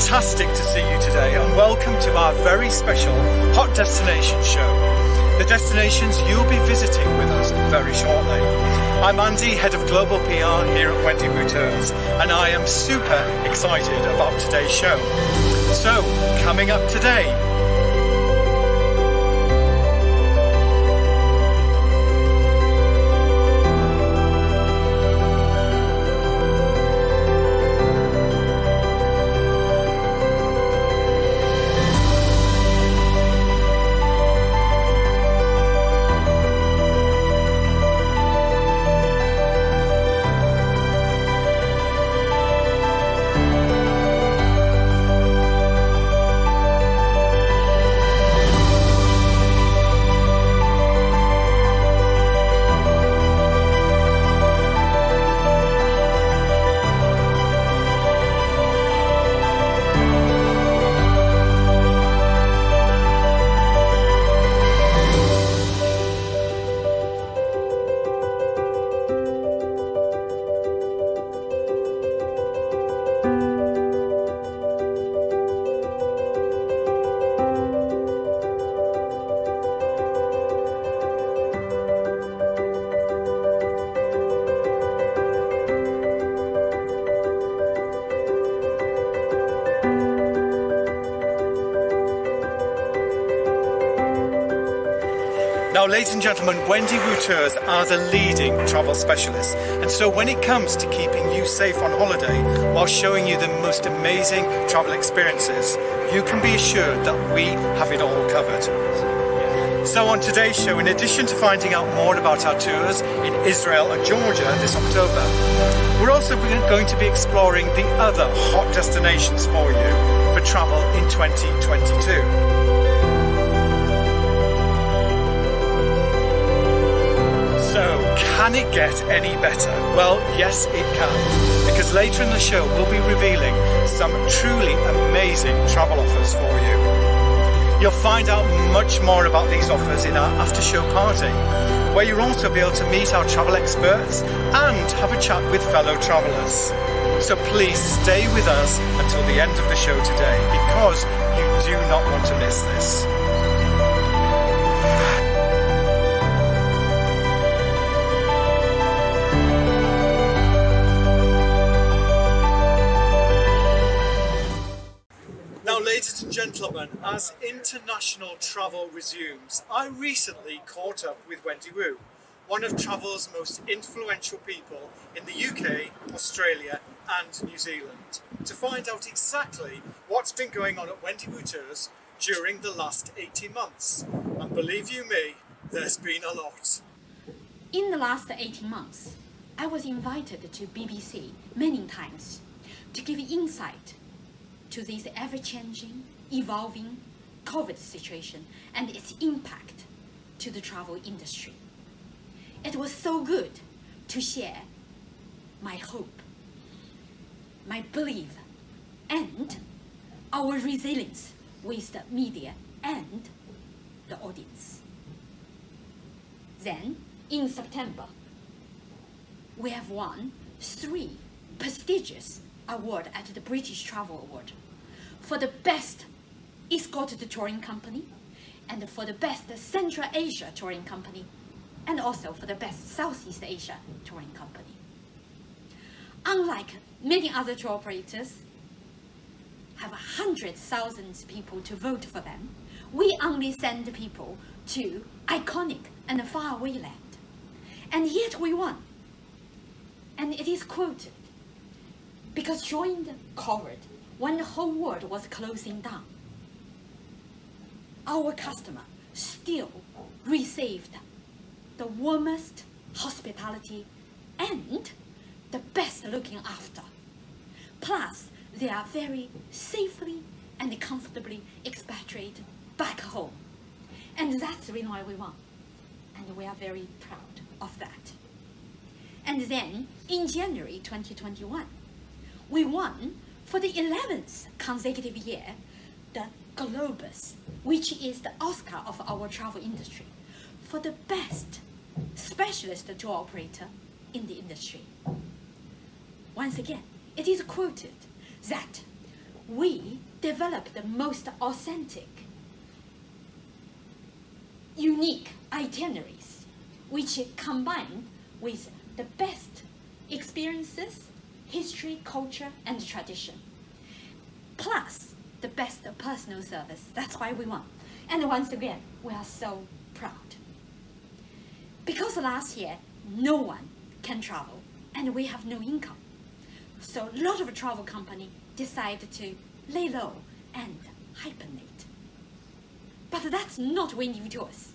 Fantastic to see you today, and welcome to our very special Hot Destination show. The destinations you'll be visiting with us very shortly. I'm Andy, Head of Global PR here at Wendy Woo Tours, and I am super excited about today's show. So, coming up today, Now, ladies and gentlemen, Wendy Woo Tours are the leading travel specialists, and so when it comes to keeping you safe on holiday while showing you the most amazing travel experiences, you can be assured that we have it all covered. So on today's show, in addition to finding out more about our tours in Israel and Georgia this October, we're also going to be exploring the other hot destinations for you for travel in 2022. So, can it get any better? Well, yes, it can. Because later in the show, we'll be revealing some truly amazing travel offers for you. You'll find out much more about these offers in our after-show party, where you'll also be able to meet our travel experts and have a chat with fellow travellers. So please stay with us until the end of the show today, because you do not want to miss this. Ladies and gentlemen, as international travel resumes, I recently caught up with Wendy Woo, one of travel's most influential people in the UK, Australia and New Zealand, to find out exactly what's been going on at Wendy Woo Tours during the last 18 months. And believe you me, there's been a lot. In the last 18 months, I was invited to BBC many times to give insight to this ever-changing, evolving COVID situation and its impact to the travel industry. It was so good to share my hope, my belief, and our resilience with the media and the audience. Then, in September, we have won 3 prestigious awards at the British Travel Award for the best escorted touring company, and for the best Central Asia touring company, and also for the best Southeast Asia touring company. Unlike many other tour operators have 100,000 people to vote for them, we only send people to iconic and faraway land. And yet we won. And it is quoted, because during the COVID, when the whole world was closing down, our customer still received the warmest hospitality and the best looking after. Plus, they are very safely and comfortably expatriated back home. And that's the reason why we won. And we are very proud of that. And then, in January 2021, we won for the 11th consecutive year the Globus, which is the Oscar of our travel industry, for the best specialist tour operator in the industry. Once again, it is quoted that we develop the most authentic, unique itineraries, which combine with the best experiences, history, culture, and tradition, plus the best personal service. That's why we won. And once again, we are so proud. Because last year, no one can travel, and we have no income. So a lot of travel companies decided to lay low and hibernate. But that's not winning to us.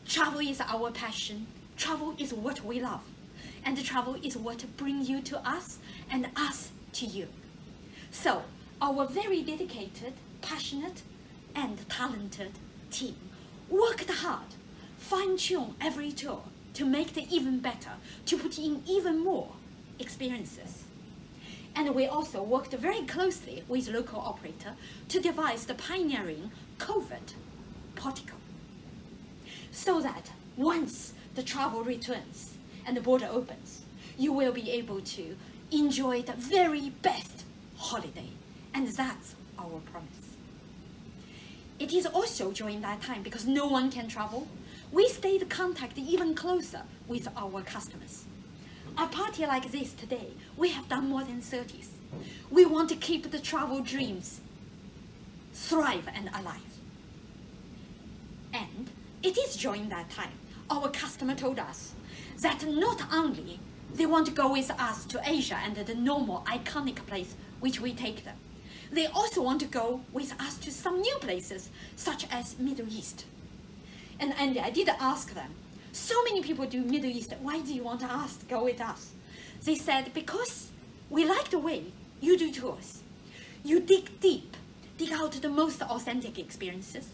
Travel is our passion. Travel is what we love. And travel is what brings you to us and us to you. So our very dedicated, passionate, and talented team worked hard, fine-tune every tour to make it even better, to put in even more experiences. And we also worked very closely with local operator to devise the pioneering COVID protocol, so that once the travel returns and the border opens, you will be able to enjoy the very best holiday. And that's our promise. It is also during that time, because no one can travel, we stayed in contact even closer with our customers. A party like this today, we have done more than 30s. We want to keep the travel dreams thrive and alive. And it is during that time, our customer told us that not only they want to go with us to Asia and the normal iconic place which we take them, they also want to go with us to some new places, such as Middle East. And I did ask them, so many people do Middle East, why do you want us to go with us? They said, because we like the way you do tours. You dig deep, dig out the most authentic experiences.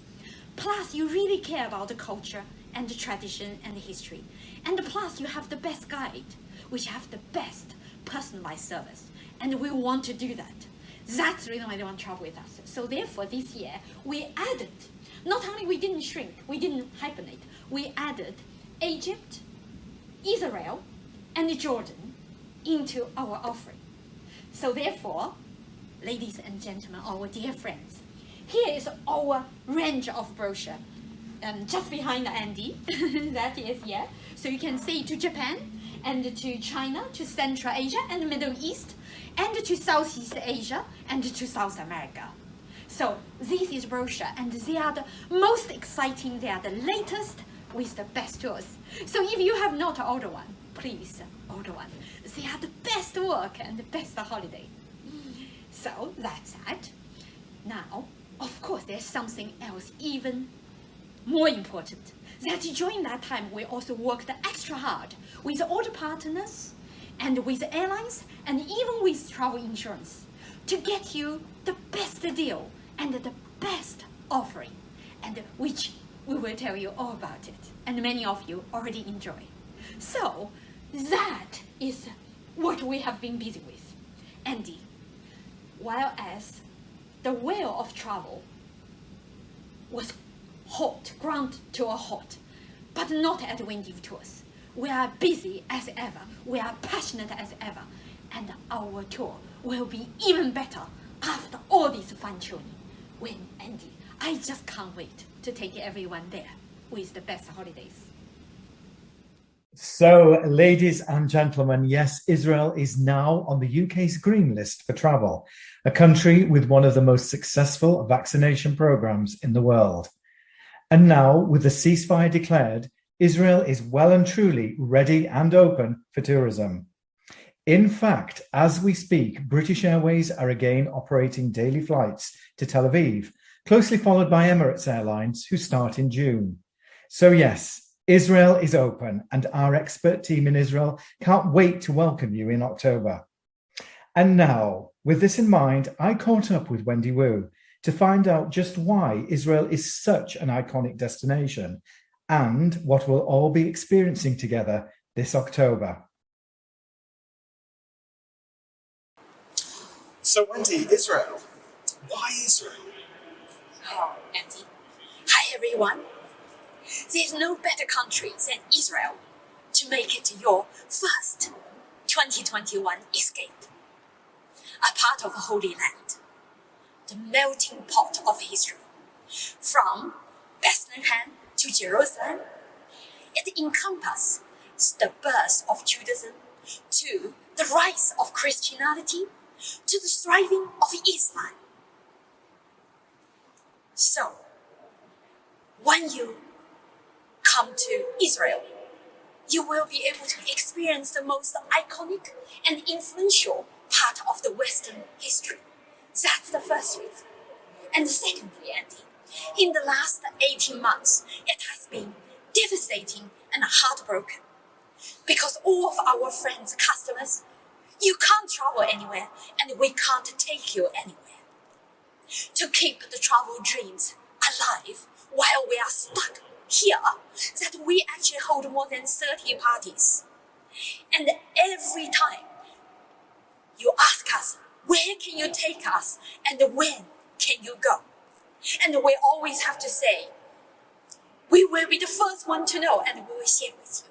Plus, you really care about the culture and the tradition and the history. And plus, you have the best guide, which have the best personalized service. And we want to do that. That's the reason why they want to travel with us. So therefore, this year, we added, not only we didn't shrink, we didn't hibernate, we added Egypt, Israel, and Jordan into our offering. So therefore, ladies and gentlemen, our dear friends, here is our range of brochure. Just behind Andy, that is, yeah. So you can see to Japan, and to China, to Central Asia and Middle East, and to Southeast Asia, and to South America. So this is brochure, and they are the most exciting, they are the latest with the best tours. So if you have not ordered one, please order one. They are the best work and the best holiday. So that's that. Now, of course, there's something else even more important. That during that time, we also worked extra hard with all the partners and with airlines and even with travel insurance to get you the best deal and the best offering, and which we will tell you all about it, and many of you already enjoy. So that is what we have been busy with. Andy, while as the wheel of travel was hot, ground to a halt, but not at Windy Tours. We are busy as ever, we are passionate as ever, and our tour will be even better after all this fine-tuning. When Andy, I just can't wait to take everyone there with the best holidays. So, ladies and gentlemen, yes, Israel is now on the UK's green list for travel, a country with one of the most successful vaccination programs in the world. And now, with the ceasefire declared, Israel is well and truly ready and open for tourism. In fact, as we speak, British Airways are again operating daily flights to Tel Aviv, closely followed by Emirates Airlines, who start in June. So yes, Israel is open, and our expert team in Israel can't wait to welcome you in October. And now, with this in mind, I caught up with Wendy Wu to find out just why Israel is such an iconic destination and what we'll all be experiencing together this October. So Wendy, Israel. Why Israel? Oh, Andy. Hi, everyone. There's no better country than Israel to make it your first 2021 escape. A part of Holy Land, the melting pot of history. From Bethlehem to Jerusalem, it encompasses the birth of Judaism, to the rise of Christianity, to the thriving of Islam. So, when you come to Israel, you will be able to experience the most iconic and influential part of the Western history. That's the first reason. And secondly, Andy, in the last 18 months, it has been devastating and heartbroken. Because all of our friends, customers, you can't travel anywhere and we can't take you anywhere. To keep the travel dreams alive while we are stuck here, that we actually hold more than 30 parties. And every time you ask us, where can you take us and when can you go? And we always have to say, we will be the first one to know and we will share with you.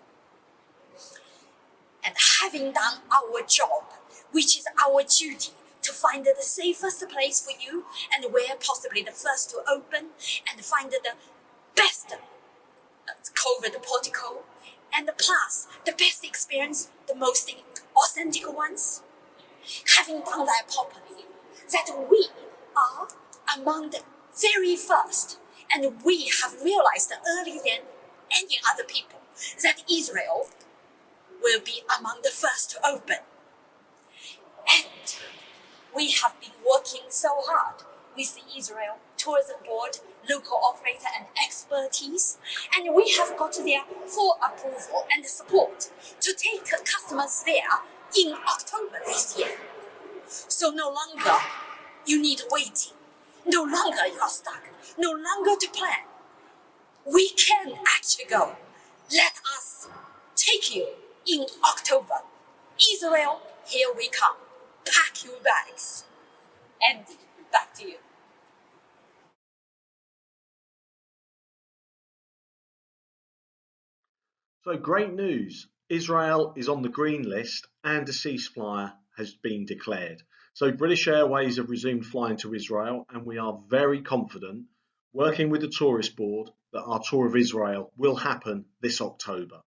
And having done our job, which is our duty, to find the safest place for you and where possibly the first to open and find the best COVID protocol and plus the best experience, the most authentic ones. Having done that properly, that we are among the very first and we have realized earlier than any other people that Israel will be among the first to open. And we have been working so hard with the Israel Tourism Board, local operator and expertise, and we have got their full approval and support to take customers there in October this year. So no longer you need waiting, no longer you are stuck, no longer to plan. We can actually go. Let us take you in October. Israel, here we come. Pack your bags. Andy, back to you. So great news. Israel is on the green list and a ceasefire has been declared. So British Airways have resumed flying to Israel and we are very confident, working with the tourist board, that our tour of Israel will happen this October.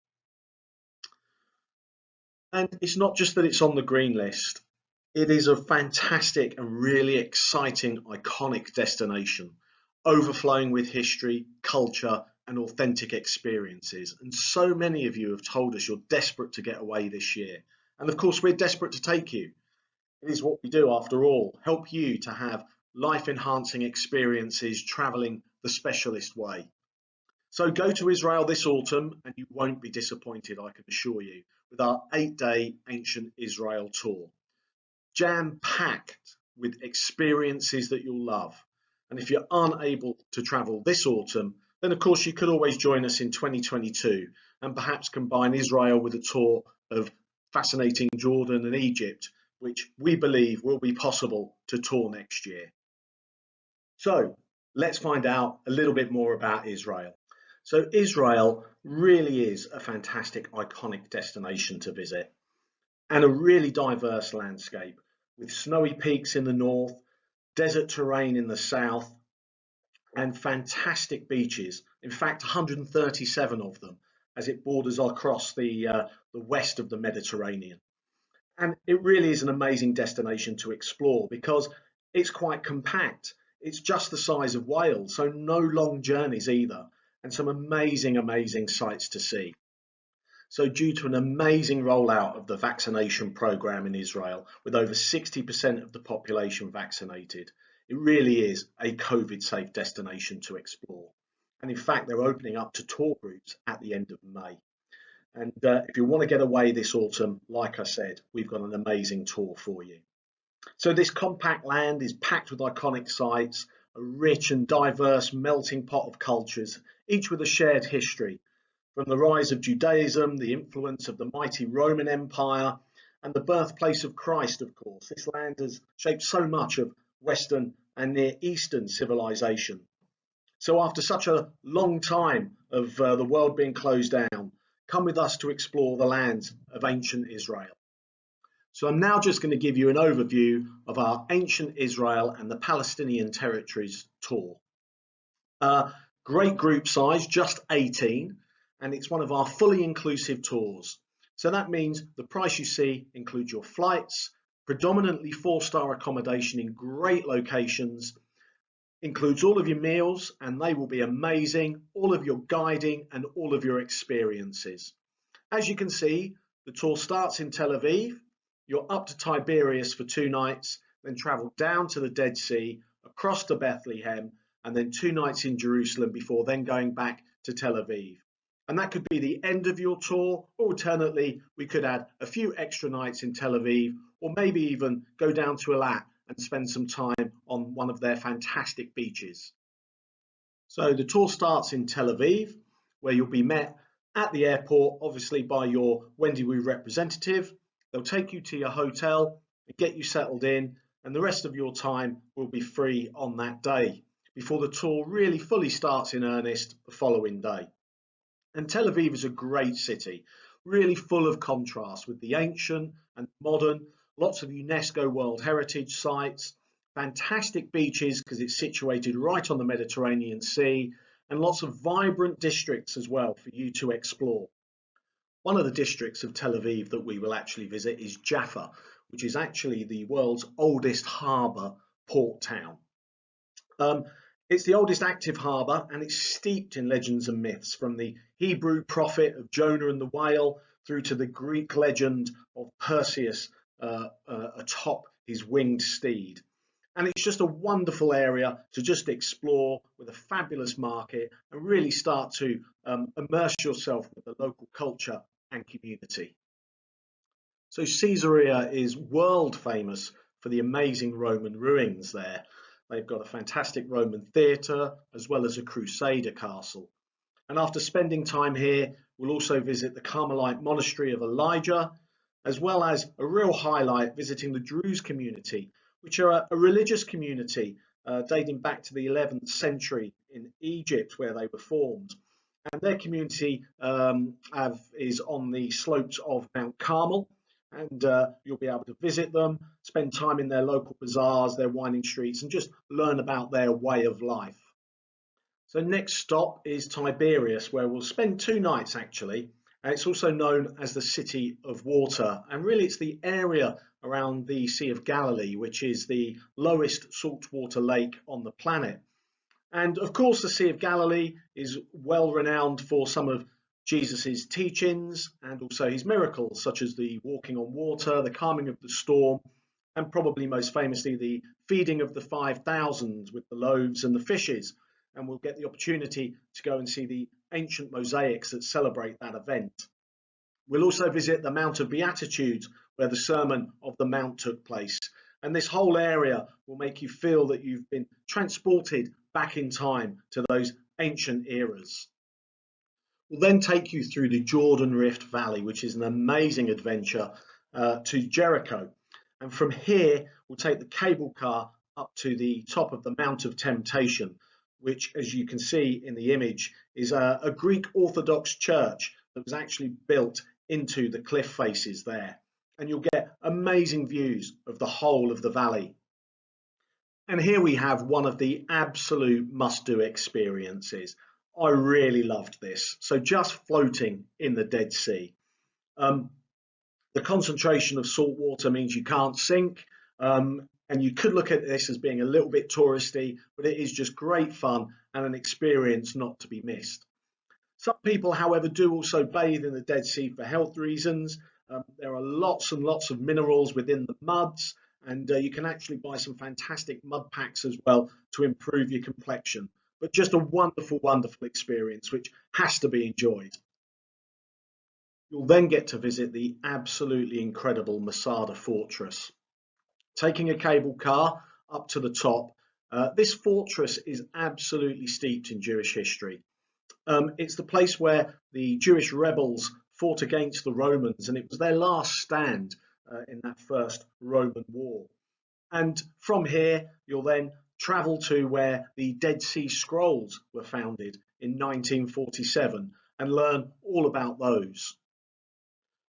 And it's not just that it's on the green list. It is a fantastic and really exciting, iconic destination, overflowing with history, culture, and authentic experiences. And so many of you have told us you're desperate to get away this year. And of course, we're desperate to take you. It is what we do after all, help you to have life-enhancing experiences traveling the specialist way. So go to Israel this autumn and you won't be disappointed, I can assure you, with our 8-day Ancient Israel tour. Jam-packed with experiences that you'll love. And if you're unable to travel this autumn, then of course you could always join us in 2022 and perhaps combine Israel with a tour of fascinating Jordan and Egypt, which we believe will be possible to tour next year. So let's find out a little bit more about Israel. So Israel really is a fantastic, iconic destination to visit and a really diverse landscape with snowy peaks in the north, desert terrain in the south, and fantastic beaches. In fact, 137 of them as it borders across the west of the Mediterranean. And it really is an amazing destination to explore because it's quite compact. It's just the size of Wales, so no long journeys either, and some amazing, amazing sights to see. So due to an amazing rollout of the vaccination program in Israel, with over 60% of the population vaccinated, it really is a COVID-safe destination to explore. And in fact, they're opening up to tour groups at the end of May. And if you want to get away this autumn, like I said, we've got an amazing tour for you. So this compact land is packed with iconic sites, a rich and diverse melting pot of cultures, each with a shared history. From the rise of Judaism, the influence of the mighty Roman Empire, and the birthplace of Christ, of course. This land has shaped so much of Western and Near Eastern civilization. So after such a long time of the world being closed down, come with us to explore the lands of ancient Israel. So I'm now just going to give you an overview of our ancient Israel and the Palestinian territories tour. Great group size, just 18, and it's one of our fully inclusive tours. So that means the price you see includes your flights, predominantly 4-star accommodation in great locations, includes all of your meals, and they will be amazing, all of your guiding and all of your experiences. As you can see, the tour starts in Tel Aviv, you're up to Tiberias for 2 nights, then travel down to the Dead Sea, across to Bethlehem, and then 2 nights in Jerusalem before then going back to Tel Aviv. And that could be the end of your tour, or alternately, we could add a few extra nights in Tel Aviv, or maybe even go down to Eilat and spend some time on one of their fantastic beaches. So the tour starts in Tel Aviv, where you'll be met at the airport, obviously by your Wendy Woo representative. They'll take you to your hotel and get you settled in, and the rest of your time will be free on that day, before the tour really fully starts in earnest the following day. And Tel Aviv is a great city, really full of contrast with the ancient and modern, lots of UNESCO World Heritage sites, fantastic beaches because it's situated right on the Mediterranean Sea, and lots of vibrant districts as well for you to explore. One of the districts of Tel Aviv that we will actually visit is Jaffa, which is actually the world's oldest harbour port town. It's the oldest active harbour, and it's steeped in legends and myths, from the Hebrew prophet of Jonah and the whale through to the Greek legend of Perseus atop his winged steed. And it's just a wonderful area to just explore, with a fabulous market, and really start to immerse yourself with the local culture and community. So Caesarea is world famous for the amazing Roman ruins there. They've got a fantastic Roman theatre as well as a Crusader castle. And after spending time here, we'll also visit the Carmelite Monastery of Elijah, as well as a real highlight, visiting the Druze community, which are a religious community dating back to the 11th century in Egypt, where they were formed. And their community is on the slopes of Mount Carmel, and you'll be able to visit them, spend time in their local bazaars, their winding streets, and just learn about their way of life. So next stop is Tiberias, where we'll spend 2 nights actually. And it's also known as the City of Water, and really it's the area around the Sea of Galilee, which is the lowest saltwater lake on the planet. And of course, the Sea of Galilee is well renowned for some of Jesus's teachings and also his miracles, such as the walking on water, the calming of the storm, and probably most famously the feeding of the 5,000 with the loaves and the fishes. And we'll get the opportunity to go and see the ancient mosaics that celebrate that event. We'll also visit the Mount of Beatitudes, where the Sermon of the Mount took place. And this whole area will make you feel that you've been transported back in time to those ancient eras. We'll then take you through the Jordan Rift Valley, which is an amazing adventure, to Jericho. And from here, we'll take the cable car up to the top of the Mount of Temptation, which, as you can see in the image, is a Greek Orthodox church that was actually built into the cliff faces there. And you'll get amazing views of the whole of the valley. And here we have one of the absolute must-do experiences. I really loved this. So just floating in the Dead Sea. The concentration of salt water means you can't sink. And you could look at this as being a little bit touristy, but it is just great fun and an experience not to be missed. Some people, however, do also bathe in the Dead Sea for health reasons. There are lots and lots of minerals within the muds, and you can actually buy some fantastic mud packs as well to improve your complexion. But just a wonderful, wonderful experience, which has to be enjoyed. You'll then get to visit the absolutely incredible Masada Fortress. Taking a cable car up to the top, this fortress is absolutely steeped in Jewish history. It's the place where the Jewish rebels fought against the Romans, and it was their last stand in that first Roman war. And from here, you'll then travel to where the Dead Sea Scrolls were founded in 1947 and learn all about those.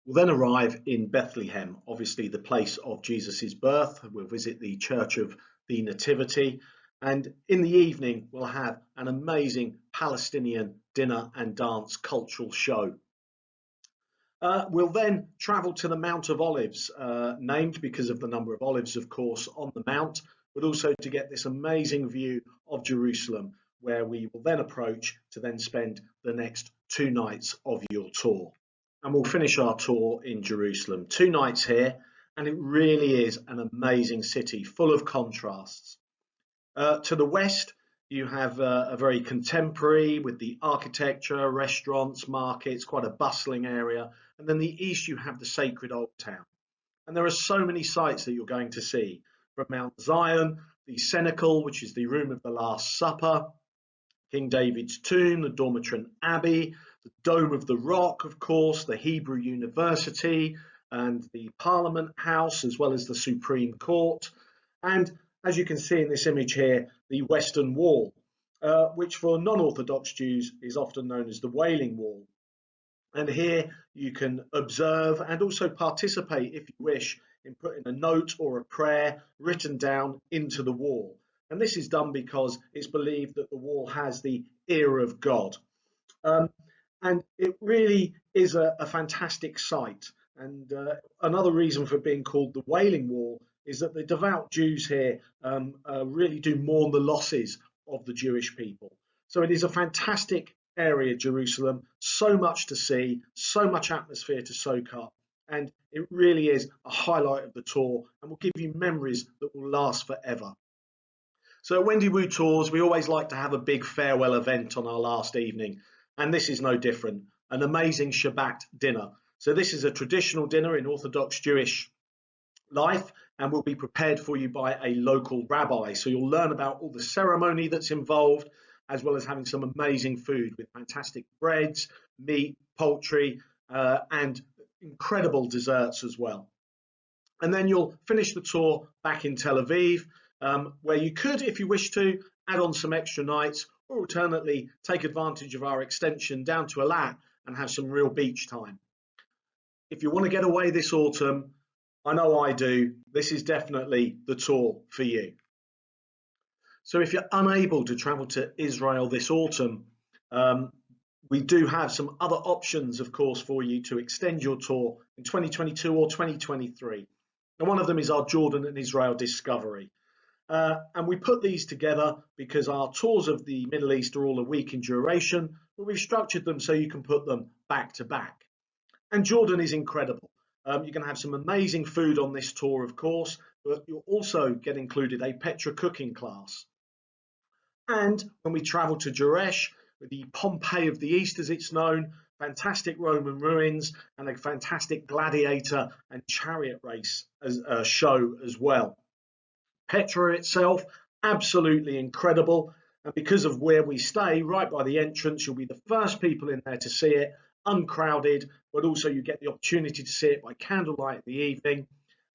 We'll then arrive in Bethlehem, obviously the place of Jesus's birth. We'll visit the Church of the Nativity. And in the evening, we'll have an amazing Palestinian dinner and dance cultural show. We'll then travel to the Mount of Olives, named because of the number of olives, of course, on the mount, but also to get this amazing view of Jerusalem, where we will then approach to then spend the next 2 nights of your tour. And we'll finish our tour in Jerusalem. 2 nights here, and it really is an amazing city, full of contrasts. To the west, you have a very contemporary with the architecture, restaurants, markets, quite a bustling area. And then the east, you have the sacred old town. And there are so many sites that you're going to see, from Mount Zion, the Cenacle, which is the room of the Last Supper, King David's tomb, the Dormition Abbey, the Dome of the Rock, of course, the Hebrew University, and the Parliament House, as well as the Supreme Court. And as you can see in this image here, the Western Wall, which for non-Orthodox Jews is often known as the Wailing Wall. And here you can observe and also participate, if you wish, in putting a note or a prayer written down into the wall. And this is done because it's believed that the wall has the ear of God. And it really is a fantastic sight. And another reason for being called the Wailing Wall is that the devout Jews here really do mourn the losses of the Jewish people. So it is a fantastic area, Jerusalem, so much to see, so much atmosphere to soak up. And it really is a highlight of the tour and will give you memories that will last forever. So at Wendy Wu Tours, we always like to have a big farewell event on our last evening. And this is no different, an amazing Shabbat dinner. So this is a traditional dinner in Orthodox Jewish life and will be prepared for you by a local rabbi. So you'll learn about all the ceremony that's involved, as well as having some amazing food with fantastic breads, meat, poultry, and incredible desserts as well. And then you'll finish the tour back in Tel Aviv, where you could, if you wish to, add on some extra nights, or alternately take advantage of our extension down to Eilat and have some real beach time. If you want to get away this autumn, I know I do, this is definitely the tour for you. So if you're unable to travel to Israel this autumn, we do have some other options, of course, for you to extend your tour in 2022 or 2023. And one of them is our Jordan and Israel Discovery. And we put these together because our tours of the Middle East are all a week in duration, but we've structured them so you can put them back to back. And Jordan is incredible. You can have some amazing food on this tour, of course, but you'll also get included a Petra cooking class. And when we travel to Jerash, the Pompeii of the East as it's known, fantastic Roman ruins and a fantastic gladiator and chariot race as a show as well. Petra itself, absolutely incredible. And because of where we stay, right by the entrance, you'll be the first people in there to see it, uncrowded, but also you get the opportunity to see it by candlelight in the evening.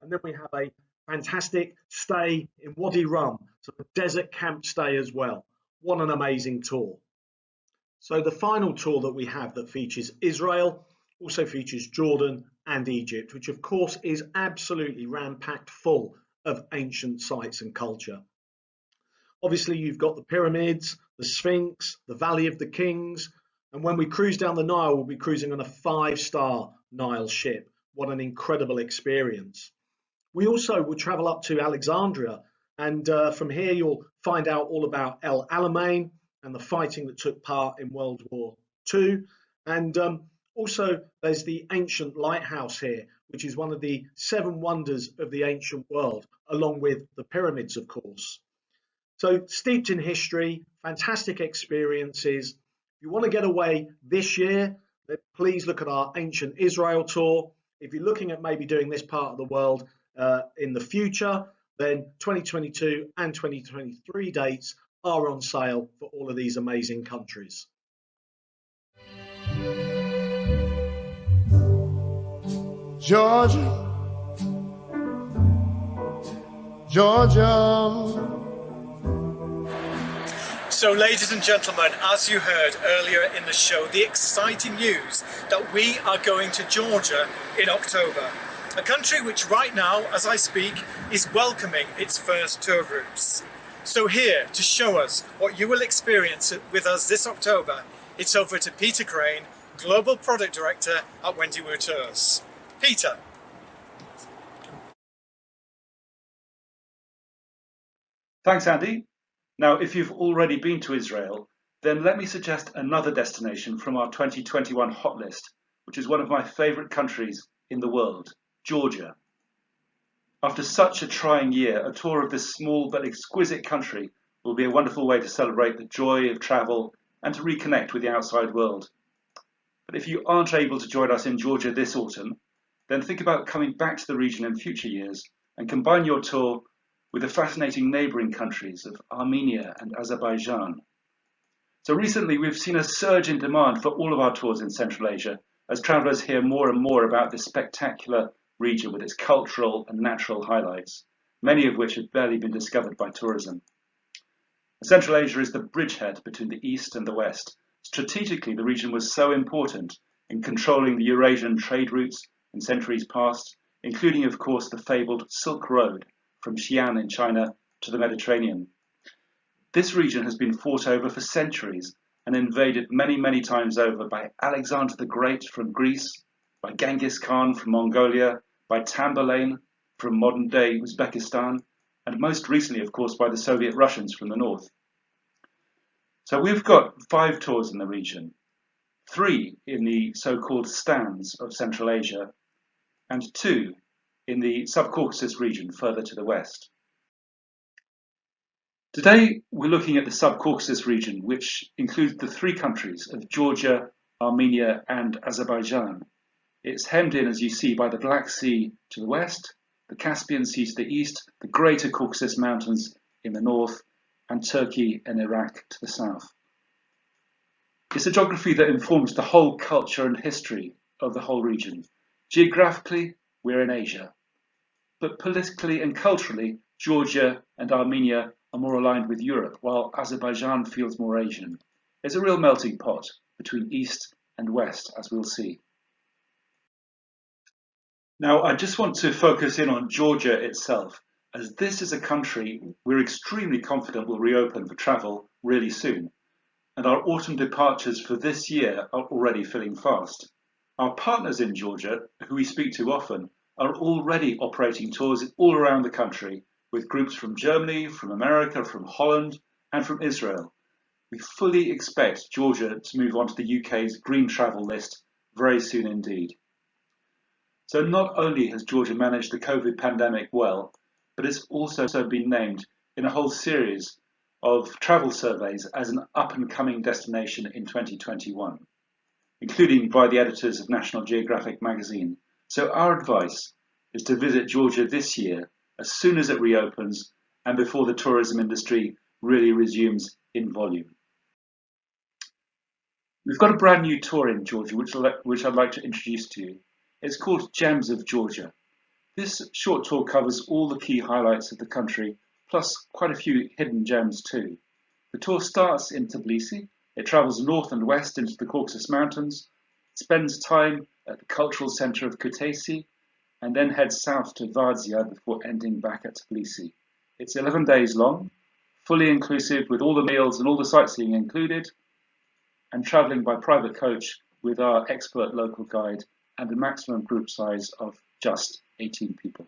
And then we have a fantastic stay in Wadi Rum, so a desert camp stay as well. What an amazing tour. So the final tour that we have that features Israel also features Jordan and Egypt, which of course is absolutely ram-packed full of ancient sites and culture. Obviously, you've got the pyramids, the Sphinx, the Valley of the Kings, and when we cruise down the Nile, we'll be cruising on a 5-star Nile ship. What an incredible experience. We also will travel up to Alexandria, and from here you'll find out all about El Alamein and the fighting that took part in World War II. And also there's the ancient lighthouse here, which is one of the 7 wonders of the ancient world, along with the pyramids, of course. So steeped in history, fantastic experiences. If you want to get away this year, then please look at our Ancient Israel tour. If you're looking at maybe doing this part of the world in the future, then 2022 and 2023 dates are on sale for all of these amazing countries. Georgia, Georgia, So, ladies and gentlemen, as you heard earlier in the show, the exciting news that we are going to Georgia in October, a country which right now, as I speak, is welcoming its first tour groups. So here, to show us what you will experience with us this October, it's over to Peter Crane, Global Product Director at Wendy Wu Tours. Peter. Thanks, Andy. Now, if you've already been to Israel, then let me suggest another destination from our 2021 hot list, which is one of my favourite countries in the world, Georgia. After such a trying year, a tour of this small but exquisite country will be a wonderful way to celebrate the joy of travel and to reconnect with the outside world. But if you aren't able to join us in Georgia this autumn, then think about coming back to the region in future years and combine your tour with the fascinating neighbouring countries of Armenia and Azerbaijan. So recently we've seen a surge in demand for all of our tours in Central Asia as travellers hear more and more about this spectacular region with its cultural and natural highlights, many of which have barely been discovered by tourism. Central Asia is the bridgehead between the East and the West. Strategically, the region was so important in controlling the Eurasian trade routes in centuries past, including, of course, the fabled Silk Road from Xi'an in China to the Mediterranean. This region has been fought over for centuries and invaded many, many times over by Alexander the Great from Greece, by Genghis Khan from Mongolia, by Tamburlaine from modern-day Uzbekistan, and most recently, of course, by the Soviet Russians from the north. So we've got 5 tours in the region, 3 in the so-called stands of Central Asia, and 2 in the Sub-Caucasus region further to the west. Today, we're looking at the Sub-Caucasus region, which includes the 3 countries of Georgia, Armenia, and Azerbaijan. It's hemmed in, as you see, by the Black Sea to the west, the Caspian Sea to the east, the Greater Caucasus Mountains in the north, and Turkey and Iraq to the south. It's a geography that informs the whole culture and history of the whole region. Geographically, we're in Asia, but politically and culturally, Georgia and Armenia are more aligned with Europe, while Azerbaijan feels more Asian. It's a real melting pot between East and West, as we'll see. Now, I just want to focus in on Georgia itself, as this is a country we're extremely confident will reopen for travel really soon, and our autumn departures for this year are already filling fast. Our partners in Georgia, who we speak to often, are already operating tours all around the country with groups from Germany, from America, from Holland, and from Israel. We fully expect Georgia to move on to the UK's green travel list very soon indeed. So not only has Georgia managed the COVID pandemic well, but it's also been named in a whole series of travel surveys as an up-and-coming destination in 2021, including by the editors of National Geographic magazine. So our advice is to visit Georgia this year as soon as it reopens and before the tourism industry really resumes in volume. We've got a brand new tour in Georgia which I'd like to introduce to you. It's called Gems of Georgia. This short tour covers all the key highlights of the country, plus quite a few hidden gems too. The tour starts in Tbilisi. It travels north and west into the Caucasus Mountains, spends time at the cultural centre of Kutaisi, and then heads south to Vardzia before ending back at Tbilisi. It's 11 days long, fully inclusive with all the meals and all the sightseeing included, and travelling by private coach with our expert local guide and a maximum group size of just 18 people.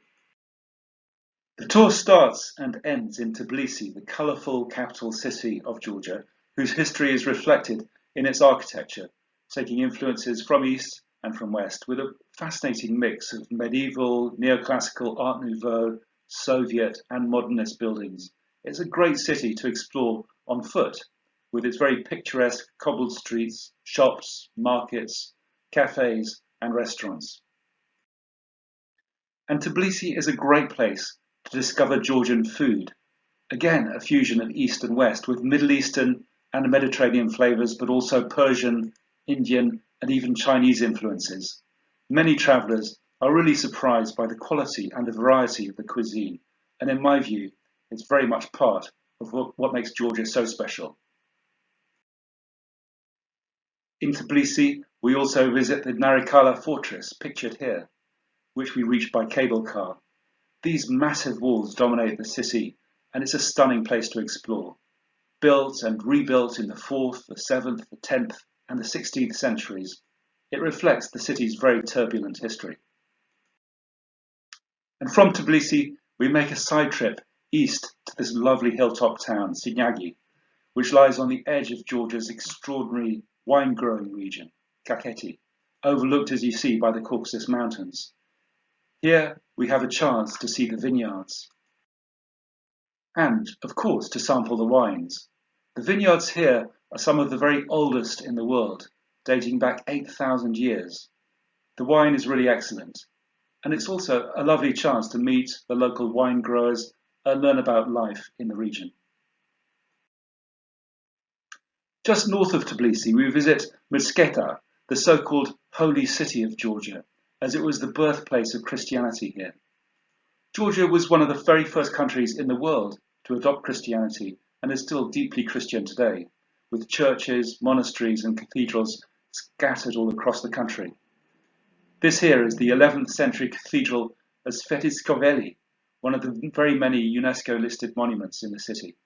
The tour starts and ends in Tbilisi, the colourful capital city of Georgia, whose history is reflected in its architecture, taking influences from East and from West, with a fascinating mix of medieval, neoclassical, Art Nouveau, Soviet and modernist buildings. It's a great city to explore on foot, with its very picturesque cobbled streets, shops, markets, cafes and restaurants. And Tbilisi is a great place to discover Georgian food. Again, a fusion of East and West with Middle Eastern and Mediterranean flavours, but also Persian, Indian and even Chinese influences. Many travellers are really surprised by the quality and the variety of the cuisine, and in my view, it's very much part of what makes Georgia so special. In Tbilisi, we also visit the Narikala fortress, pictured here, which we reach by cable car. These massive walls dominate the city, and it's a stunning place to explore. Built and rebuilt in the 4th, the 7th, the 10th, and the 16th centuries, it reflects the city's very turbulent history. And from Tbilisi, we make a side trip east to this lovely hilltop town, Sinyagi, which lies on the edge of Georgia's extraordinary wine-growing region, Kakheti, overlooked as you see by the Caucasus Mountains. Here we have a chance to see the vineyards and, of course, to sample the wines. The vineyards here are some of the very oldest in the world, dating back 8,000 years. The wine is really excellent, and it's also a lovely chance to meet the local wine growers and learn about life in the region. Just north of Tbilisi, we visit Mtskheta, the so-called Holy City of Georgia, as it was the birthplace of Christianity here. Georgia was one of the very first countries in the world to adopt Christianity and is still deeply Christian today, with churches, monasteries and cathedrals scattered all across the country. This here is the 11th century cathedral of Svetiskhoveli, one of the very many UNESCO listed monuments in the city.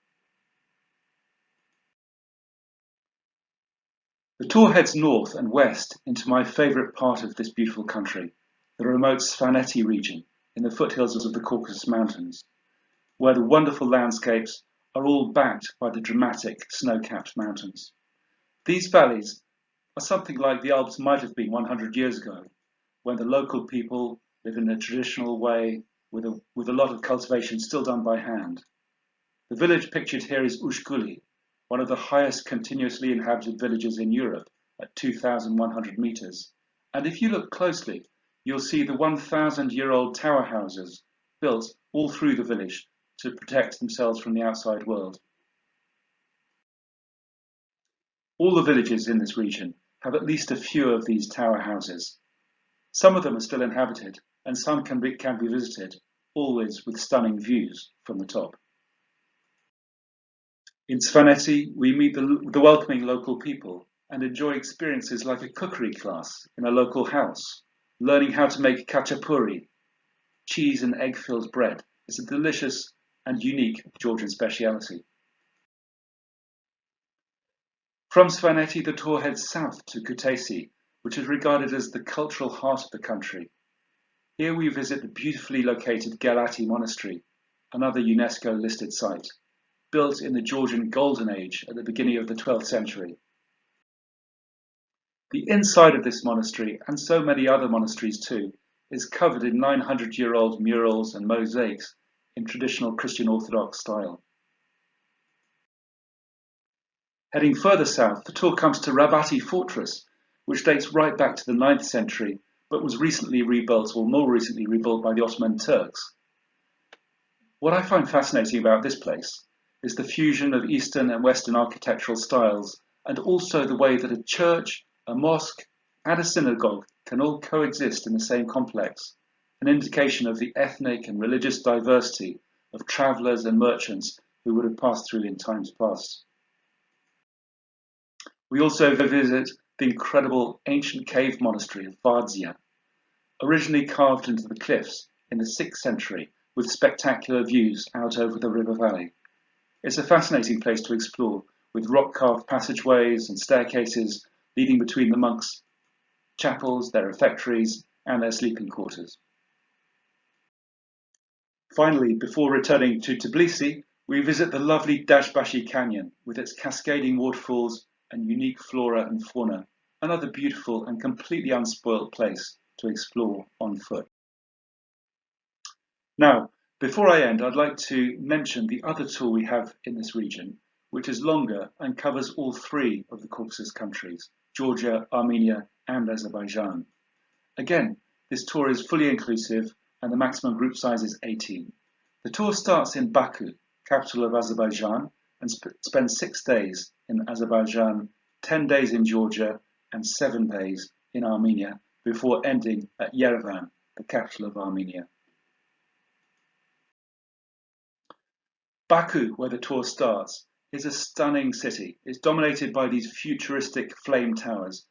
The tour heads north and west into my favourite part of this beautiful country, the remote Svaneti region in the foothills of the Caucasus Mountains, where the wonderful landscapes are all backed by the dramatic snow-capped mountains. These valleys are something like the Alps might have been 100 years ago, when the local people live in a traditional way with a lot of cultivation still done by hand. The village pictured here is Ushkuli, one of the highest continuously inhabited villages in Europe at 2,100 meters. And if you look closely, you'll see the 1,000-year-old tower houses built all through the village to protect themselves from the outside world. All the villages in this region have at least a few of these tower houses. Some of them are still inhabited, and some can be visited, always with stunning views from the top. In Svaneti, we meet the welcoming local people and enjoy experiences like a cookery class in a local house, learning how to make khachapuri, cheese and egg-filled bread. It's a delicious and unique Georgian speciality. From Svaneti, the tour heads south to Kutaisi, which is regarded as the cultural heart of the country. Here we visit the beautifully located Galati Monastery, another UNESCO-listed site, built in the Georgian Golden Age at the beginning of the 12th century. The inside of this monastery, and so many other monasteries too, is covered in 900-year-old murals and mosaics in traditional Christian Orthodox style. Heading further south, the tour comes to Rabati Fortress, which dates right back to the 9th century, but was recently rebuilt, or more recently rebuilt, by the Ottoman Turks. What I find fascinating about this place is the fusion of Eastern and Western architectural styles, and also the way that a church, a mosque, and a synagogue can all coexist in the same complex, an indication of the ethnic and religious diversity of travellers and merchants who would have passed through in times past. We also visit the incredible ancient cave monastery of Vardzia, originally carved into the cliffs in the 6th century with spectacular views out over the river valley. It's a fascinating place to explore, with rock-carved passageways and staircases leading between the monks' chapels, their refectories, and their sleeping quarters. Finally, before returning to Tbilisi, we visit the lovely Dashbashi Canyon with its cascading waterfalls and unique flora and fauna, another beautiful and completely unspoilt place to explore on foot. Now, before I end, I'd like to mention the other tour we have in this region, which is longer and covers all three of the Caucasus countries, Georgia, Armenia, and Azerbaijan. Again, this tour is fully inclusive and the maximum group size is 18. The tour starts in Baku, capital of Azerbaijan, and spends 6 days in Azerbaijan, 10 days in Georgia, and 7 days in Armenia, before ending at Yerevan, the capital of Armenia. Baku, where the tour starts, is a stunning city. It's dominated by these futuristic flame towers,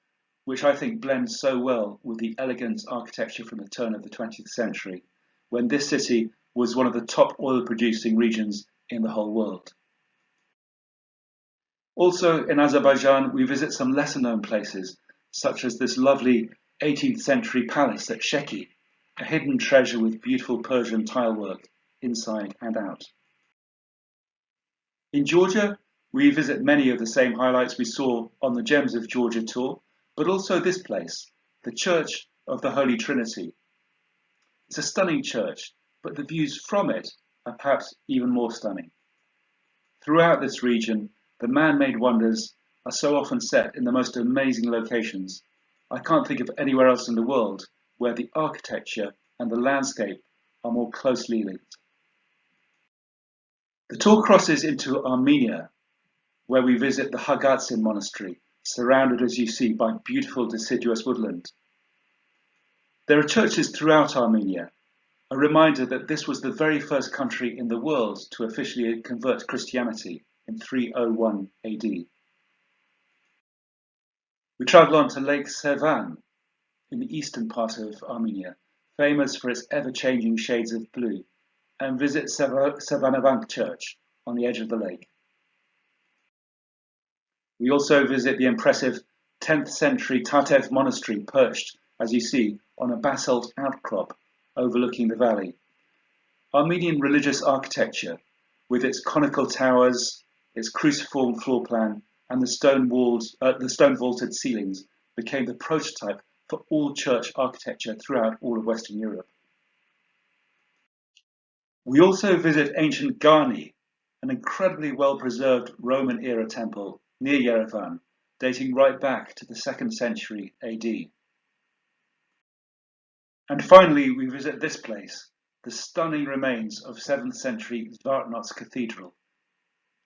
which I think blend so well with the elegant architecture from the turn of the 20th century, when this city was one of the top oil producing regions in the whole world. Also in Azerbaijan, we visit some lesser known places, such as this lovely 18th century palace at Sheki, a hidden treasure with beautiful Persian tilework inside and out. In Georgia, we visit many of the same highlights we saw on the Gems of Georgia tour, but also this place, the Church of the Holy Trinity. It's a stunning church, but the views from it are perhaps even more stunning. Throughout this region, the man-made wonders are so often set in the most amazing locations. I can't think of anywhere else in the world where the architecture and the landscape are more closely linked. The tour crosses into Armenia, where we visit the Hagatzin monastery, surrounded as you see by beautiful deciduous woodland. There are churches throughout Armenia, a reminder that this was the very first country in the world to officially convert to Christianity in 301 AD. We travel on to Lake Sevan in the eastern part of Armenia, famous for its ever-changing shades of blue, and visit Sevanavank Church on the edge of the lake. We also visit the impressive 10th century Tatev monastery perched, as you see, on a basalt outcrop overlooking the valley. Armenian religious architecture, with its conical towers, its cruciform floor plan, and the stone vaulted ceilings, became the prototype for all church architecture throughout all of Western Europe. We also visit ancient Garni, an incredibly well-preserved Roman-era temple near Yerevan, dating right back to the 2nd century AD. And finally, we visit this place, the stunning remains of 7th century Zvartnots Cathedral,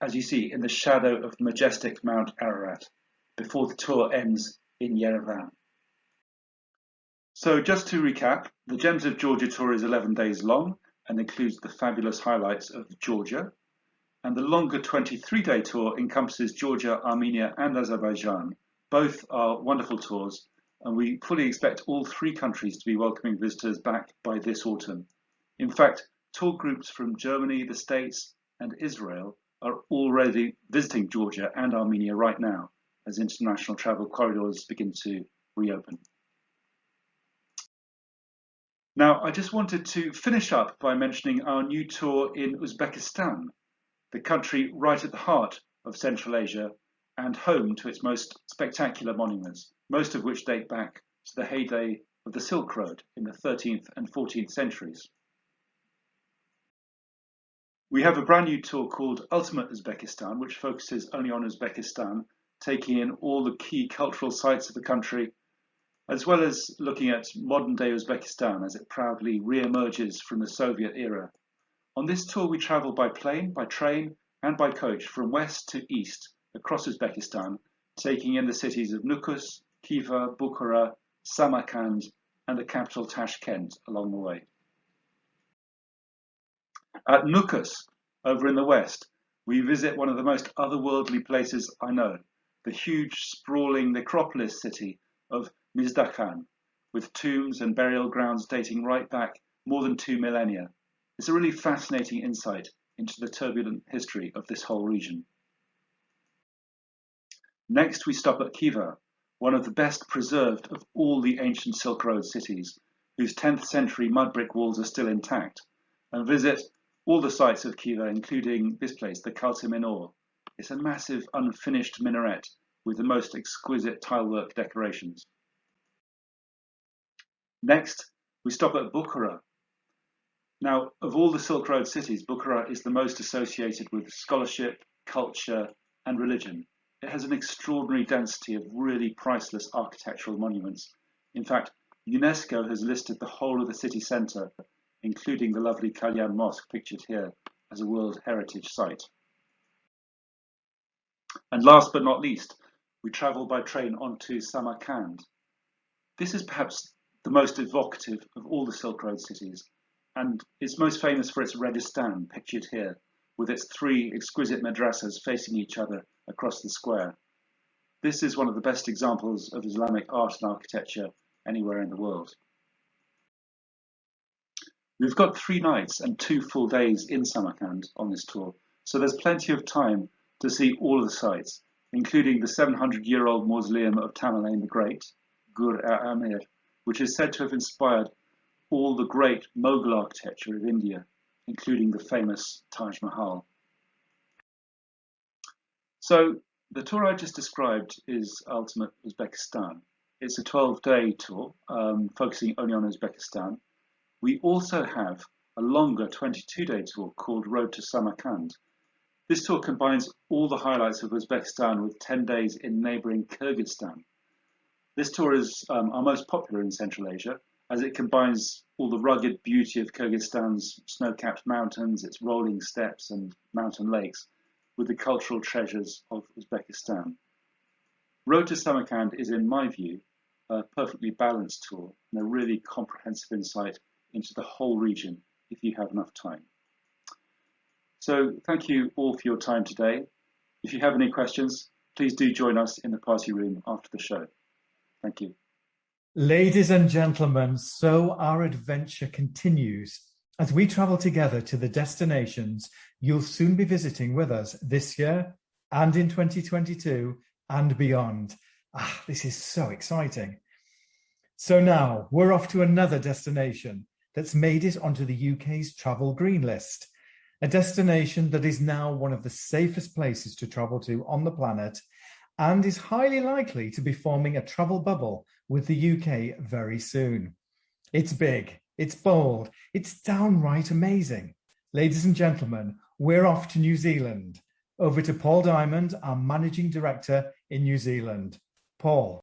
as you see in the shadow of majestic Mount Ararat, before the tour ends in Yerevan. So just to recap, the Gems of Georgia tour is 11 days long and includes the fabulous highlights of Georgia, and the longer 23-day tour encompasses Georgia, Armenia and Azerbaijan. Both are wonderful tours, and we fully expect all three countries to be welcoming visitors back by this autumn. In fact, tour groups from Germany, the States and Israel are already visiting Georgia and Armenia right now as international travel corridors begin to reopen. Now, I just wanted to finish up by mentioning our new tour in Uzbekistan, the country right at the heart of Central Asia and home to its most spectacular monuments, most of which date back to the heyday of the Silk Road in the 13th and 14th centuries. We have a brand new tour called Ultimate Uzbekistan, which focuses only on Uzbekistan, taking in all the key cultural sites of the country, as well as looking at modern-day Uzbekistan as it proudly re-emerges from the Soviet era. On this tour, we travel by plane, by train, and by coach from west to east across Uzbekistan, taking in the cities of Nukus, Khiva, Bukhara, Samarkand, and the capital Tashkent along the way. At Nukus, over in the west, we visit one of the most otherworldly places I know, the huge, sprawling necropolis city of Mizdakan, with tombs and burial grounds dating right back more than 2 millennia. It's a really fascinating insight into the turbulent history of this whole region. Next, we stop at Khiva, one of the best preserved of all the ancient Silk Road cities, whose 10th century mud brick walls are still intact, and visit all the sites of Khiva, including this place, the Kalta Minor. It's a massive unfinished minaret with the most exquisite tilework decorations. Next, we stop at Bukhara. Now, of all the Silk Road cities, Bukhara is the most associated with scholarship, culture, and religion. It has an extraordinary density of really priceless architectural monuments. In fact, UNESCO has listed the whole of the city centre, including the lovely Kalyan Mosque pictured here, as a World Heritage Site. And last but not least, we travel by train on to Samarkand. This is perhaps the most evocative of all the Silk Road cities, and it's most famous for its Redistan, pictured here, with its 3 exquisite madrasas facing each other across the square. This is one of the best examples of Islamic art and architecture anywhere in the world. We've got 3 nights and 2 full days in Samarkand on this tour, so there's plenty of time to see all of the sites, including the 700-year-old mausoleum of Tamerlane the Great, Gur-e-Amir, which is said to have inspired all the great Mughal architecture of India, including the famous Taj Mahal. So the tour I just described is Ultimate Uzbekistan. It's a 12-day tour, focusing only on Uzbekistan. We also have a longer 22-day tour called Road to Samarkand. This tour combines all the highlights of Uzbekistan with 10 days in neighbouring Kyrgyzstan. This tour is our most popular in Central Asia, as it combines all the rugged beauty of Kyrgyzstan's snow-capped mountains, its rolling steppes and mountain lakes, with the cultural treasures of Uzbekistan. Road to Samarkand is, in my view, a perfectly balanced tour and a really comprehensive insight into the whole region if you have enough time. So thank you all for your time today. If you have any questions, please do join us in the party room after the show. Thank you. Ladies and gentlemen, so our adventure continues as we travel together to the destinations you'll soon be visiting with us this year and in 2022 and beyond. This is so exciting. So now we're off to another destination that's made it onto the UK's travel green list, a destination that is now one of the safest places to travel to on the planet and is highly likely to be forming a travel bubble with the UK very soon. It's big, it's bold, it's downright amazing. Ladies and gentlemen, we're off to New Zealand. Over to Paul Diamond, our Managing Director in New Zealand. Paul.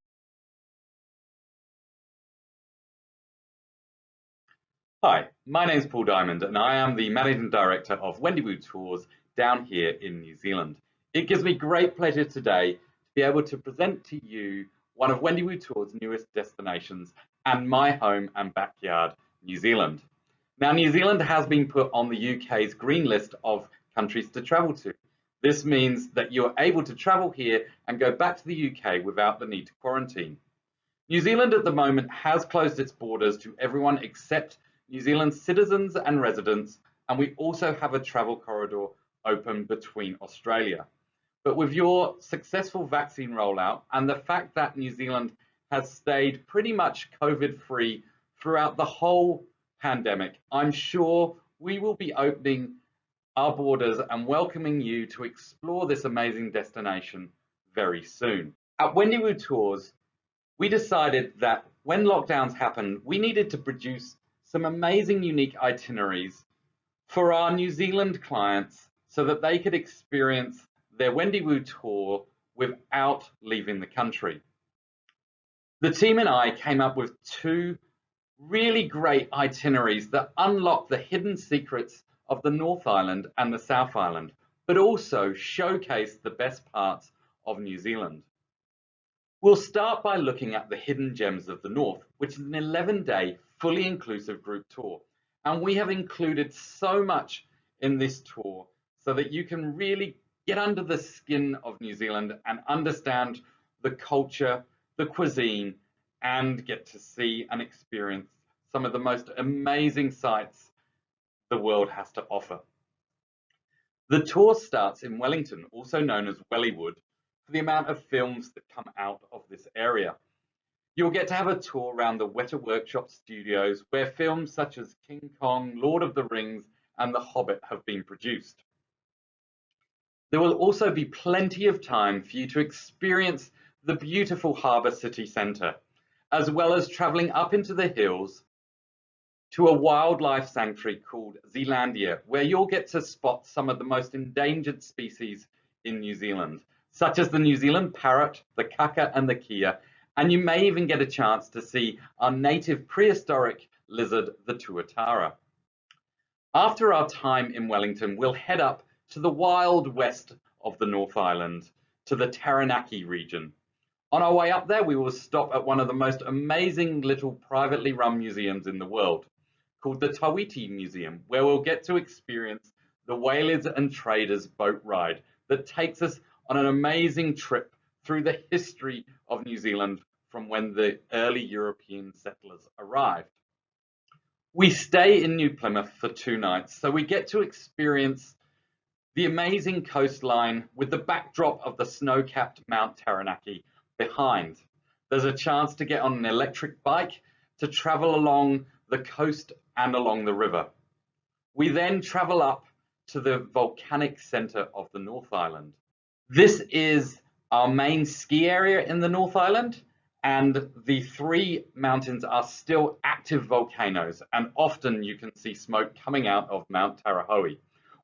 Hi, my name is Paul Diamond and I am the Managing Director of Wendywood Tours down here in New Zealand. It gives me great pleasure today to be able to present to you one of Wendywood Tours' newest destinations and my home and backyard, New Zealand. Now, New Zealand has been put on the UK's green list of countries to travel to. This means that you're able to travel here and go back to the UK without the need to quarantine. New Zealand at the moment has closed its borders to everyone except New Zealand's citizens and residents, and we also have a travel corridor open between Australia. But with your successful vaccine rollout and the fact that New Zealand has stayed pretty much COVID-free throughout the whole pandemic, I'm sure we will be opening our borders and welcoming you to explore this amazing destination very soon. At Wendywood Tours, we decided that when lockdowns happened, we needed to produce some amazing unique itineraries for our New Zealand clients so that they could experience their Wendywood tour without leaving the country. The team and I came up with 2 really great itineraries that unlock the hidden secrets of the North Island and the South Island, but also showcase the best parts of New Zealand. We'll start by looking at the Hidden Gems of the North, which is an 11-day fully inclusive group tour. And we have included so much in this tour so that you can really get under the skin of New Zealand and understand the culture, the cuisine, and get to see and experience some of the most amazing sights the world has to offer. The tour starts in Wellington, also known as Wellywood, for the amount of films that come out of this area. You'll get to have a tour around the Weta Workshop studios where films such as King Kong, Lord of the Rings, and The Hobbit have been produced. There will also be plenty of time for you to experience the beautiful harbour city centre, as well as travelling up into the hills to a wildlife sanctuary called Zealandia, where you'll get to spot some of the most endangered species in New Zealand, such as the New Zealand parrot, the kaka and the kia, and you may even get a chance to see our native prehistoric lizard, the tuatara. After our time in Wellington, we'll head up to the wild west of the North Island, to the Taranaki region. On our way up there, we will stop at one of the most amazing little privately run museums in the world, called the Tawiti Museum, where we'll get to experience the Whalers and Traders boat ride that takes us on an amazing trip through the history of New Zealand from when the early European settlers arrived. We stay in New Plymouth for 2 nights, so we get to experience the amazing coastline with the backdrop of the snow-capped Mount Taranaki behind. There's a chance to get on an electric bike to travel along the coast and along the river. We then travel up to the volcanic centre of the North Island. This is our main ski area in the North Island, and the 3 mountains are still active volcanoes, and often you can see smoke coming out of Mount Tarahoe.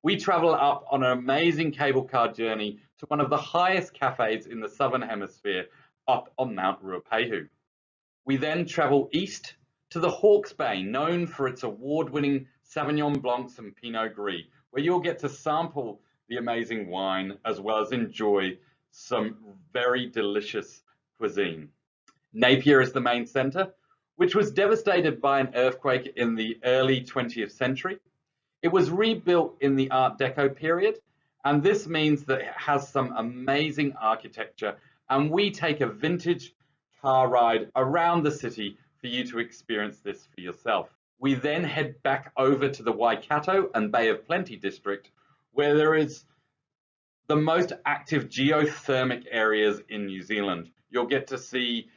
We travel up on an amazing cable car journey to one of the highest cafes in the Southern Hemisphere, up on Mount Ruapehu. We then travel east to the Hawke's Bay, known for its award-winning Sauvignon Blancs and Pinot Gris, where you'll get to sample the amazing wine as well as enjoy some very delicious cuisine. Napier is the main centre, which was devastated by an earthquake in the early 20th century. It was rebuilt in the Art Deco period, and this means that it has some amazing architecture, and we take a vintage car ride around the city for you to experience this for yourself. We then head back over to the Waikato and Bay of Plenty district, where there is the most active geothermic areas in New Zealand. You'll get to see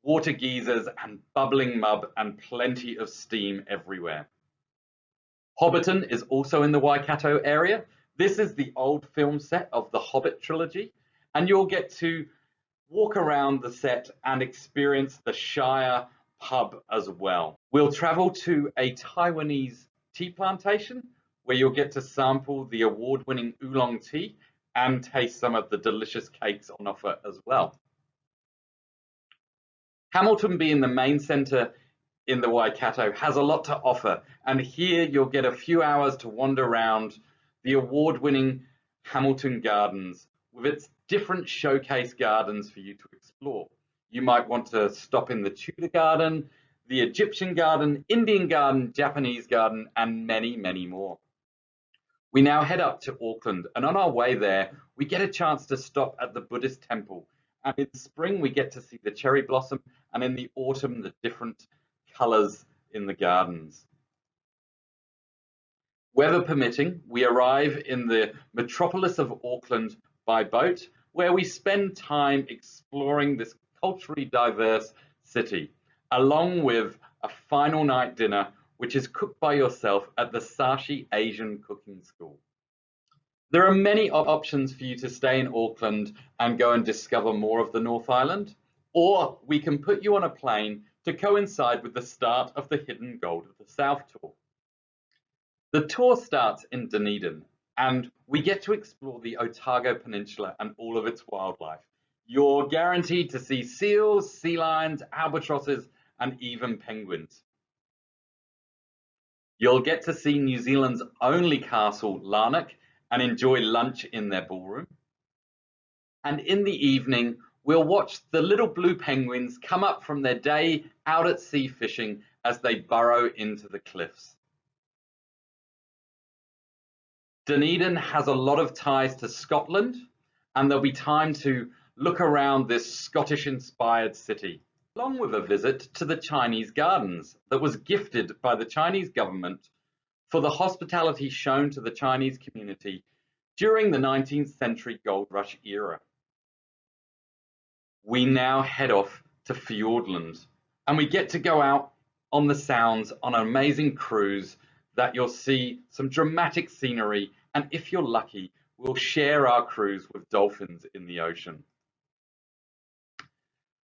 water geysers and bubbling mud and plenty of steam everywhere. Hobbiton is also in the Waikato area. This is the old film set of the Hobbit trilogy, and you'll get to walk around the set and experience the Shire pub as well. We'll travel to a Taiwanese tea plantation where you'll get to sample the award-winning oolong tea and taste some of the delicious cakes on offer as well. Hamilton, being the main centre in the Waikato, has a lot to offer, and here you'll get a few hours to wander around the award-winning Hamilton Gardens with its different showcase gardens for you to explore. You might want to stop in the Tudor Garden, the Egyptian Garden, Indian Garden, Japanese Garden, and many, many more. We now head up to Auckland, and on our way there, we get a chance to stop at the Buddhist temple. And in spring, we get to see the cherry blossom, and in the autumn, the different colours in the gardens. Weather permitting, we arrive in the metropolis of Auckland by boat, where we spend time exploring this culturally diverse city, along with a final night dinner, which is cooked by yourself at the Sashi Asian Cooking School. There are many options for you to stay in Auckland and go and discover more of the North Island, or we can put you on a plane to coincide with the start of the Hidden Gold of the South tour. The tour starts in Dunedin, and we get to explore the Otago Peninsula and all of its wildlife. You're guaranteed to see seals, sea lions, albatrosses, and even penguins. You'll get to see New Zealand's only castle, Larnac, and enjoy lunch in their ballroom. And in the evening, we'll watch the little blue penguins come up from their day out at sea fishing as they burrow into the cliffs. Dunedin has a lot of ties to Scotland, and there'll be time to look around this Scottish-inspired city, along with a visit to the Chinese Gardens that was gifted by the Chinese government for the hospitality shown to the Chinese community during the 19th century gold rush era. We now head off to Fiordland, and we get to go out on the Sounds on an amazing cruise that you'll see some dramatic scenery, and if you're lucky, we'll share our cruise with dolphins in the ocean.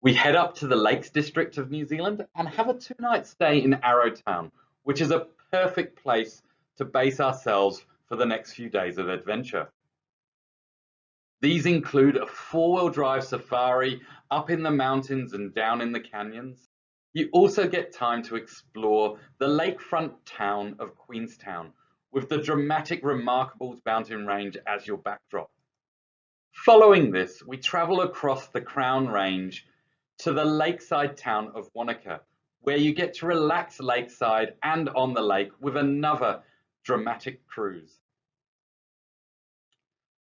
We head up to the Lakes District of New Zealand and have a 2-night stay in Arrowtown, which is a perfect place to base ourselves for the next few days of adventure. These include a 4-wheel drive safari up in the mountains and down in the canyons. You also get time to explore the lakefront town of Queenstown with the dramatic Remarkables mountain range as your backdrop. Following this, we travel across the Crown Range to the lakeside town of Wanaka, where you get to relax lakeside and on the lake with another dramatic cruise.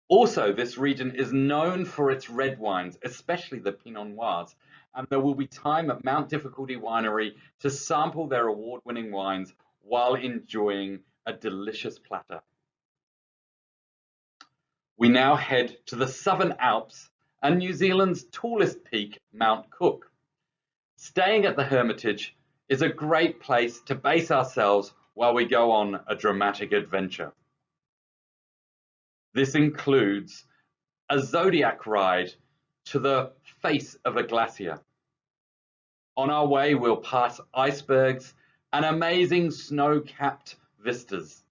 Also, this region is known for its red wines, especially the Pinot Noirs, and there will be time at Mount Difficulty Winery to sample their award-winning wines while enjoying a delicious platter. We now head to the Southern Alps and New Zealand's tallest peak, Mount Cook. Staying at the Hermitage is a great place to base ourselves while we go on a dramatic adventure. This includes a zodiac ride to the face of a glacier. On our way, we'll pass icebergs and amazing snow-capped vistas.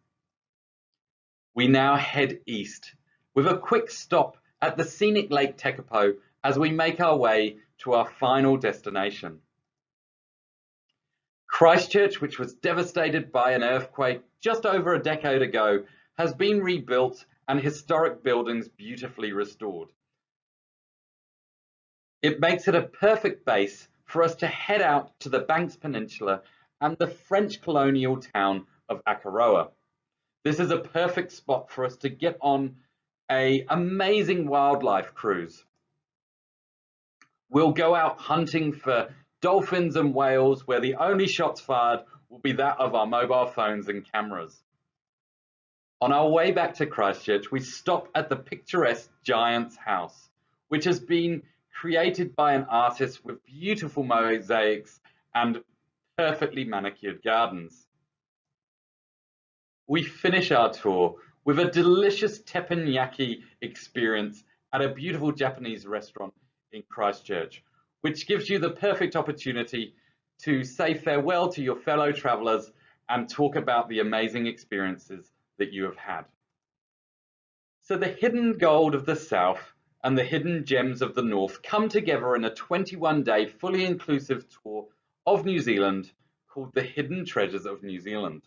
We now head east with a quick stop at the scenic Lake Tekapo as we make our way to our final destination. Christchurch, which was devastated by an earthquake just over a decade ago, has been rebuilt and historic buildings beautifully restored. It makes it a perfect base for us to head out to the Banks Peninsula and the French colonial town of Akaroa. This is a perfect spot for us to get on an amazing wildlife cruise. We'll go out hunting for dolphins and whales, where the only shots fired will be that of our mobile phones and cameras. On our way back to Christchurch, we stop at the picturesque Giant's House, which has been created by an artist with beautiful mosaics and perfectly manicured gardens. We finish our tour with a delicious teppanyaki experience at a beautiful Japanese restaurant in Christchurch, which gives you the perfect opportunity to say farewell to your fellow travelers and talk about the amazing experiences that you have had. So the hidden gold of the South and the hidden gems of the North come together in a 21-day fully inclusive tour of New Zealand called the Hidden Treasures of New Zealand.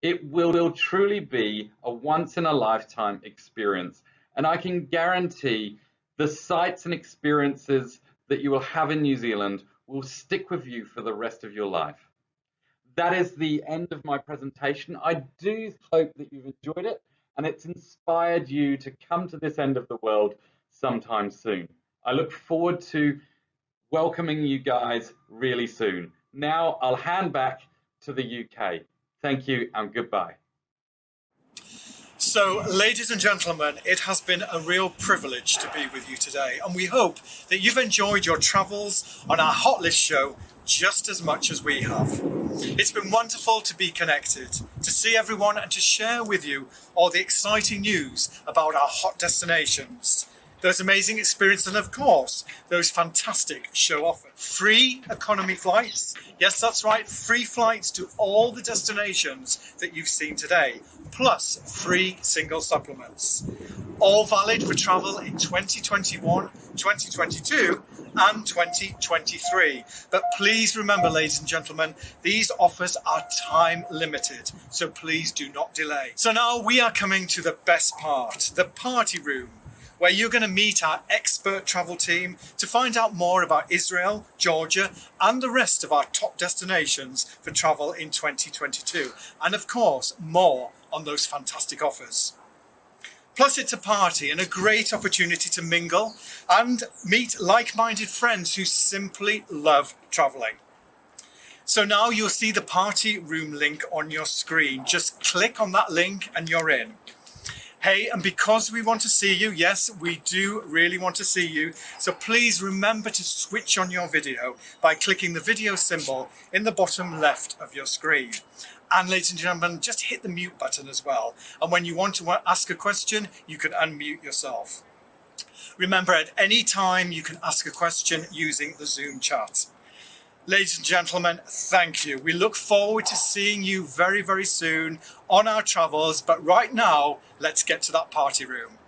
It will truly be a once-in-a-lifetime experience, and I can guarantee the sights and experiences that you will have in New Zealand will stick with you for the rest of your life. That is the end of my presentation. I do hope that you've enjoyed it and it's inspired you to come to this end of the world sometime soon. I look forward to welcoming you guys really soon. Now I'll hand back to the UK. Thank you and goodbye. So, ladies and gentlemen, it has been a real privilege to be with you today, and we hope that you've enjoyed your travels on our Hot List show just as much as we have. It's been wonderful to be connected, to see everyone and to share with you all the exciting news about our hot destinations, those amazing experiences, and of course, those fantastic show offers. Free economy flights. Yes, that's right. Free flights to all the destinations that you've seen today, plus free single supplements. All valid for travel in 2021, 2022 and 2023. But please remember, ladies and gentlemen, these offers are time limited, so please do not delay. So now we are coming to the best part, the party room, where you're going to meet our expert travel team to find out more about Israel, Georgia, and the rest of our top destinations for travel in 2022. And of course, more on those fantastic offers. Plus, it's a party and a great opportunity to mingle and meet like-minded friends who simply love traveling. So now you'll see the party room link on your screen. Just click on that link and you're in. Hey, and because we want to see you, yes, we do really want to see you, so please remember to switch on your video by clicking the video symbol in the bottom left of your screen. And ladies and gentlemen, just hit the mute button as well. And when you want to ask a question, you can unmute yourself. Remember, at any time, you can ask a question using the Zoom chat. Ladies and gentlemen, thank you. We look forward to seeing you very, very soon on our travels. But right now, let's get to that party room.